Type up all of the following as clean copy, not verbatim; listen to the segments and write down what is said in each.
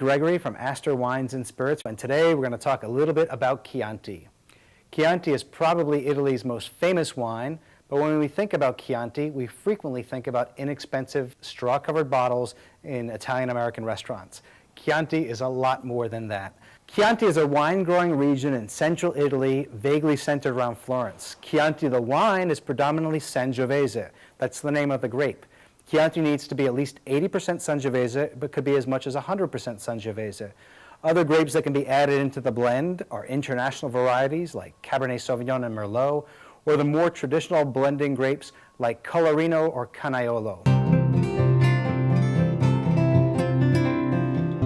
Gregory from Astor Wines and Spirits, and today we're going to talk a little bit about Chianti. Chianti is probably Italy's most famous wine, but when we think about Chianti, we frequently think about inexpensive straw-covered bottles in Italian-American restaurants. Chianti is a lot more than that. Chianti is a wine-growing region in central Italy, vaguely centered around Florence. Chianti, the wine, is predominantly Sangiovese. That's the name of the grape. Chianti needs to be at least 80% Sangiovese, but could be as much as 100% Sangiovese. Other grapes that can be added into the blend are international varieties like Cabernet Sauvignon and Merlot, or the more traditional blending grapes like Colorino or Canaiolo.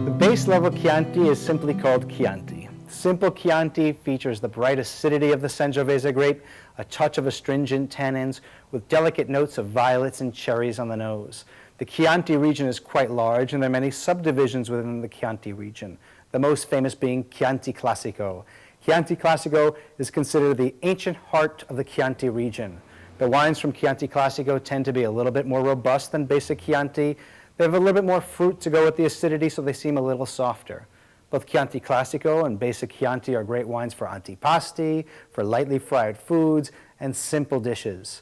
The base level Chianti is simply called Chianti. Simple Chianti features the bright acidity of the Sangiovese grape, a touch of astringent tannins, with delicate notes of violets and cherries on the nose. The Chianti region is quite large, and there are many subdivisions within the Chianti region, the most famous being Chianti Classico. Chianti Classico is considered the ancient heart of the Chianti region. The wines from Chianti Classico tend to be a little bit more robust than basic Chianti. They have a little bit more fruit to go with the acidity, so they seem a little softer. Both Chianti Classico and basic Chianti are great wines for antipasti, for lightly fried foods, and simple dishes.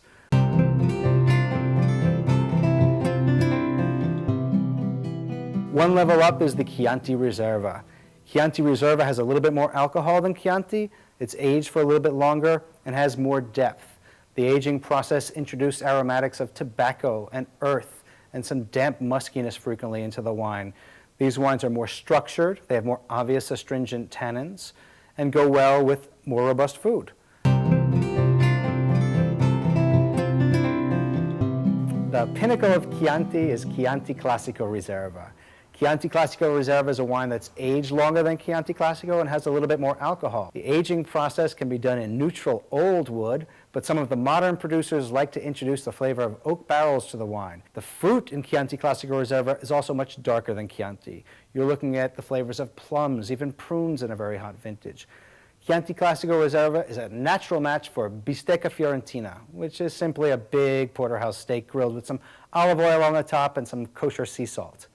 One level up is the Chianti Reserva. Chianti Reserva has a little bit more alcohol than Chianti. It's aged for a little bit longer and has more depth. The aging process introduced aromatics of tobacco and earth and some damp muskiness frequently into the wine. These wines are more structured, they have more obvious astringent tannins, and go well with more robust food. The pinnacle of Chianti is Chianti Classico Reserva. Chianti Classico Reserva is a wine that's aged longer than Chianti Classico and has a little bit more alcohol. The aging process can be done in neutral old wood, but some of the modern producers like to introduce the flavor of oak barrels to the wine. The fruit in Chianti Classico Reserva is also much darker than Chianti. You're looking at the flavors of plums, even prunes in a very hot vintage. Chianti Classico Reserva is a natural match for bistecca fiorentina, which is simply a big porterhouse steak grilled with some olive oil on the top and some kosher sea salt.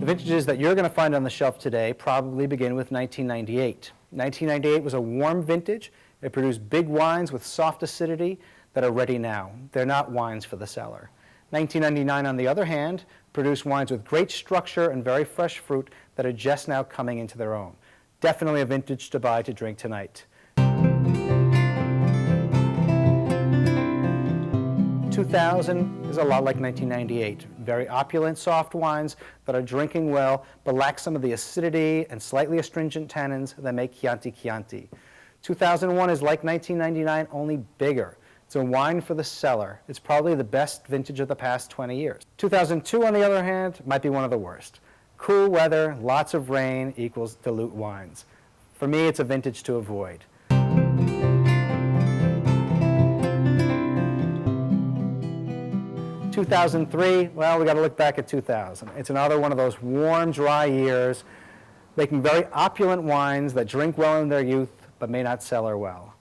The vintages that you're going to find on the shelf today probably begin with 1998. 1998 was a warm vintage. It produced big wines with soft acidity that are ready now. They're not wines for the cellar. 1999, on the other hand, produced wines with great structure and very fresh fruit that are just now coming into their own. Definitely a vintage to buy to drink tonight. 2000 is a lot like 1998. Very opulent, soft wines that are drinking well, but lack some of the acidity and slightly astringent tannins that make Chianti Chianti. 2001 is like 1999, only bigger. It's a wine for the cellar. It's probably the best vintage of the past 20 years. 2002, on the other hand, might be one of the worst. Cool weather, lots of rain equals dilute wines. For me, it's a vintage to avoid. 2003, well, we got to look back at 2000. It's another one of those warm, dry years, making very opulent wines that drink well in their youth, but may not cellar well.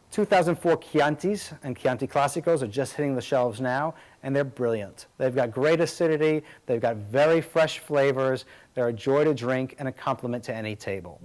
2004 Chiantis and Chianti Classicos are just hitting the shelves now, and they're brilliant. They've got great acidity, they've got very fresh flavors, they're a joy to drink and a compliment to any table.